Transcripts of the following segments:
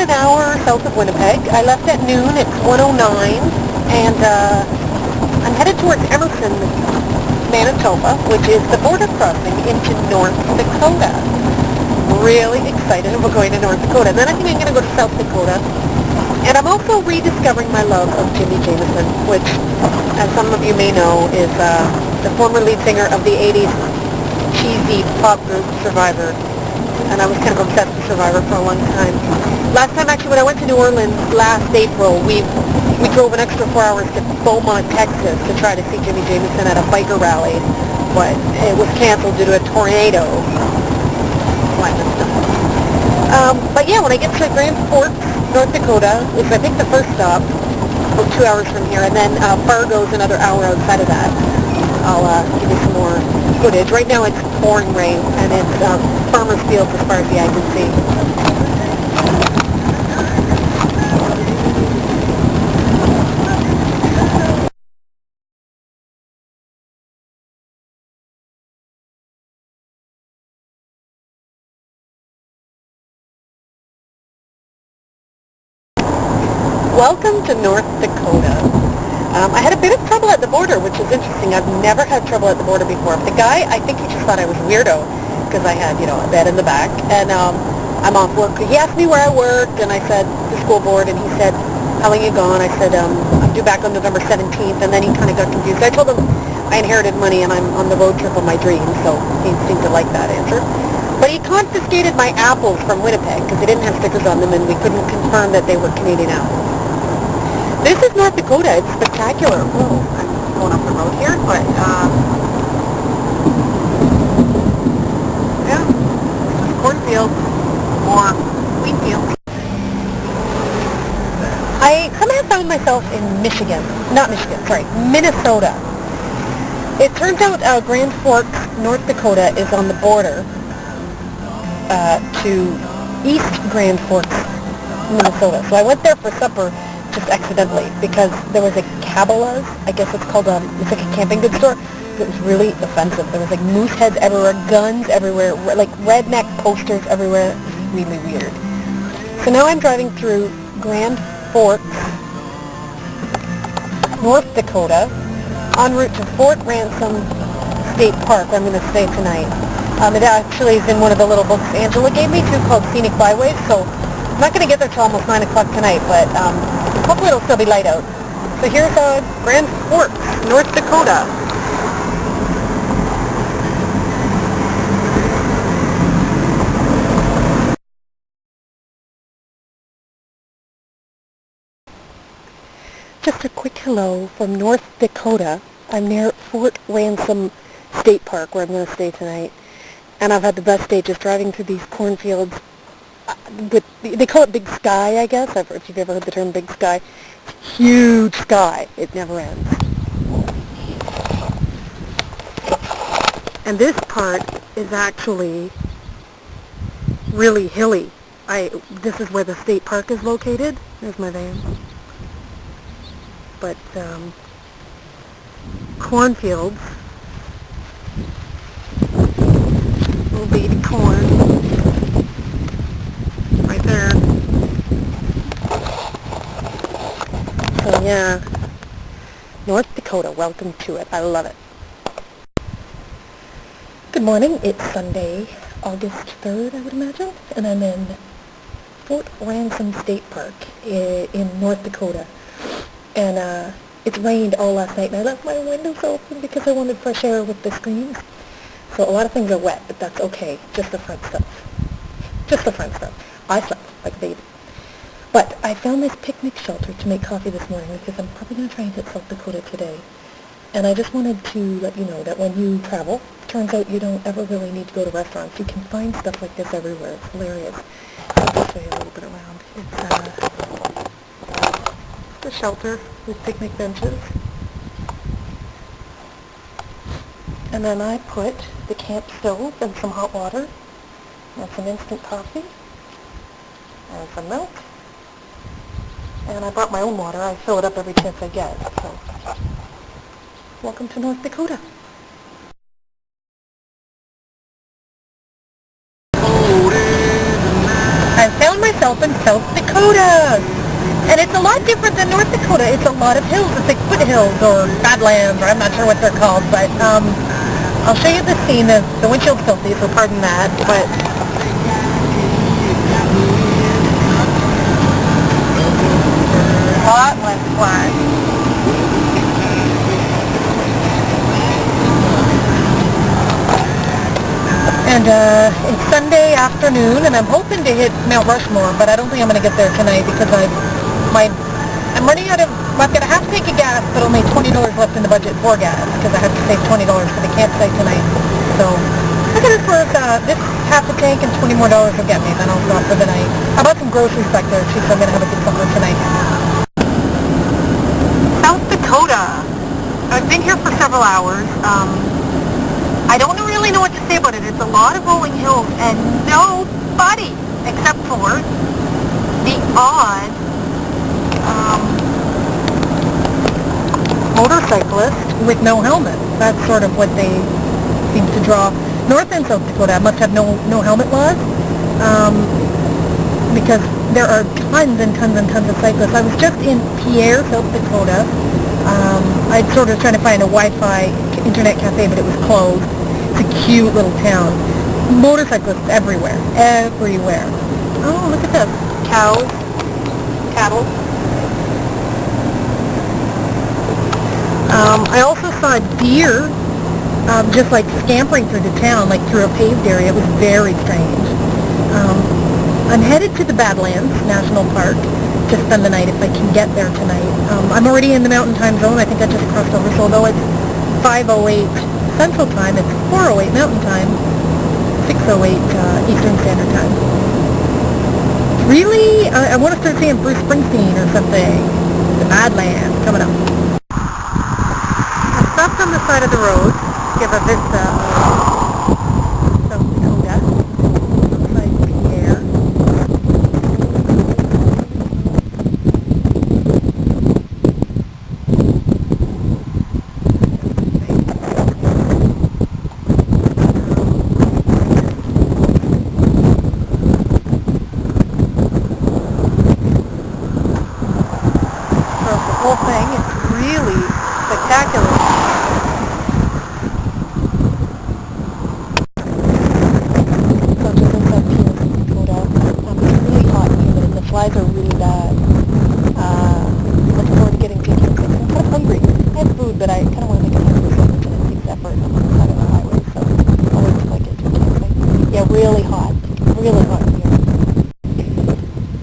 an hour south of Winnipeg. I left at noon. It's 1:09, and I'm headed towards Emerson, Manitoba, which is the border crossing into North Dakota. Really excited about going to North Dakota. And then I think I'm going to go to South Dakota. And I'm also rediscovering my love of Jimmy Jameson, which, as some of you may know, is the former lead singer of the 80s cheesy pop group Survivor. And I was kind of obsessed with Survivor for a long time. Last time, actually, when I went to New Orleans last April, we drove an extra 4 hours to Beaumont, Texas, to try to see Jimmy Jameson at a biker rally, but it was canceled due to a tornado. But yeah, when I get to Grand Forks, North Dakota, which I think the first stop, about 2 hours from here, and then Fargo's another hour outside of that, I'll give you some more footage. Right now it's pouring rain, and it's farmer's fields as far as the eye can see. Welcome to North Dakota. I had a bit of trouble at the border, which is interesting. I've never had trouble at the border before. The guy, I think he just thought I was weirdo because I had, a bed in the back, and I'm off work. He asked me where I worked, and I said the school board, and he said, how long you gone? I said, I'm due back on November 17th, and then he kind of got confused. I told him I inherited money, and I'm on the road trip of my dreams, so he seemed to like that answer. But he confiscated my apples from Winnipeg because they didn't have stickers on them, and we couldn't confirm that they were Canadian apples. This is North Dakota. It's spectacular. Whoa, I'm going up the road here, but, yeah, this is cornfields or wheat fields. I somehow found myself in Minnesota. It turns out Grand Forks, North Dakota is on the border to East Grand Forks, Minnesota. So I went there for supper just accidentally because there was a Cabela's, I guess it's called it's like a camping goods store. It was really offensive. There was like moose heads everywhere, guns everywhere, like redneck posters everywhere. It was really weird. So now I'm driving through Grand Forks, North Dakota, en route to Fort Ransom State Park, where I'm going to stay tonight. It actually is in one of the little books Angela gave me too, called Scenic Byways, so I'm not going to get there till almost 9 o'clock tonight, but hopefully it'll still be light out. So here's Grand Forks, North Dakota. Just a quick hello from North Dakota. I'm near Fort Ransom State Park, where I'm going to stay tonight. And I've had the best day just driving through these cornfields. They call it Big Sky, I guess, if you've ever heard the term Big Sky. Huge sky. It never ends. And this part is actually really hilly. This is where the state park is located. There's my van. But cornfields, little baby corn, right there. So yeah, North Dakota, welcome to it. I love it. Good morning. It's Sunday, August 3rd, I would imagine, and I'm in Fort Ransom State Park in North Dakota. And it rained all last night, and I left my windows open because I wanted fresh air with the screens. So a lot of things are wet, but that's okay. Just the front stuff. Just the front stuff. I slept like a baby. But I found this picnic shelter to make coffee this morning because I'm probably going to try and hit South Dakota today. And I just wanted to let you know that when you travel, it turns out you don't ever really need to go to restaurants. You can find stuff like this everywhere. It's hilarious. I'll just show you a little bit around. It's a shelter with picnic benches. And then I put the camp stove and some hot water and some instant coffee and some milk. And I brought my own water. I fill it up every chance I get. So, welcome to North Dakota. I found myself myself in South Dakota. And it's a lot different than North Dakota. It's a lot of hills. It's like foothills or badlands, or I'm not sure what they're called. But I'll show you the scene. The windshield's filthy, so pardon that. But a lot less flat. And it's Sunday afternoon, and I'm hoping to hit Mount Rushmore, but I don't think I'm going to get there tonight because I'm running out of, I've got a half tank of gas, but only $20 left in the budget for gas because I have to save $20 for the campsite tonight. So I got as far as this half a tank and $20 more will get me, then I'll stop for the night. I bought some groceries back there too, so I'm going to have a good supper tonight. South Dakota. I've been here for several hours. I don't really know what to say about it. It's a lot of rolling hills and nobody except for the odd motorcyclist with no helmet. That's sort of what they seem to draw. North and South Dakota must have no helmet laws because there are tons and tons and tons of cyclists. I was just in Pierre, South Dakota. I sort of trying to find a Wi-Fi internet cafe, but it was closed. It's a cute little town. Motorcyclists everywhere. Everywhere. Oh, look at this. Cows. Cattle. I also saw deer just like scampering through the town, like through a paved area. It was very strange. I'm headed to the Badlands National Park to spend the night if I can get there tonight. I'm already in the Mountain Time Zone. I think I just crossed over, so although it's 5:08 Central Time, it's 4:08 Mountain Time, 6:08 Eastern Standard Time. Really? I want to start seeing Bruce Springsteen or something. The Badlands coming up. I stopped on the side of the road, give a vista of South Dakota. Looks like Pierre. The whole thing is really spectacular. So just inside Pierre, Dakota. It's really hot and humid, and the flies are really bad. Looking forward to getting to campsite. I'm kind of hungry. I have food, but I kind of want to make a hungry sandwich, and it takes effort on the side of the highway, so I'll wait till I get to a campsite. Yeah, really hot. Really hot here.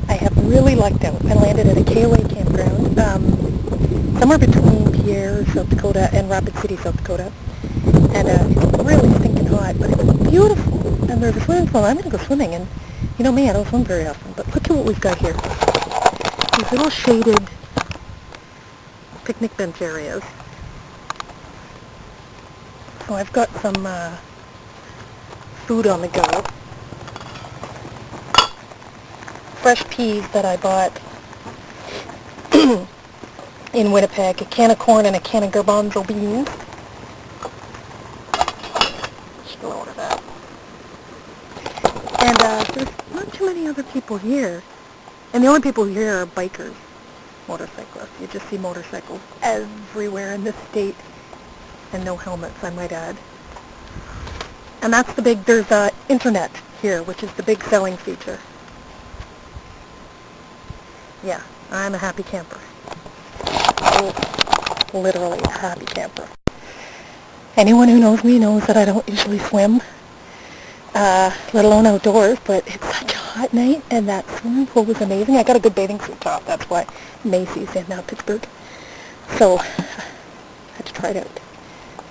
I have really lucked out. I landed at a KOA campground. Somewhere between Pierre, South Dakota, and Rapid City, South Dakota. And it's really stinking hot, but it's beautiful. And there's a swimming pool. I'm going to go swimming, and you know me, I don't swim very often. But look at what we've got here. These little shaded picnic bench areas. So I've got some food on the go. Fresh peas that I bought in Winnipeg, a can of corn and a can of garbanzo beans. Just a load of that. And there's not too many other people here. And the only people here are bikers, motorcyclists. You just see motorcycles everywhere in this state. And no helmets, I might add. And that's the big, there's internet here, which is the big selling feature. Yeah, I'm a happy camper. Literally a happy camper. Anyone who knows me knows that I don't usually swim, let alone outdoors, but it's such a hot night, and that swimming pool was amazing. I got a good bathing suit top, that's why Macy's in Pittsburgh. So, I had to try it out.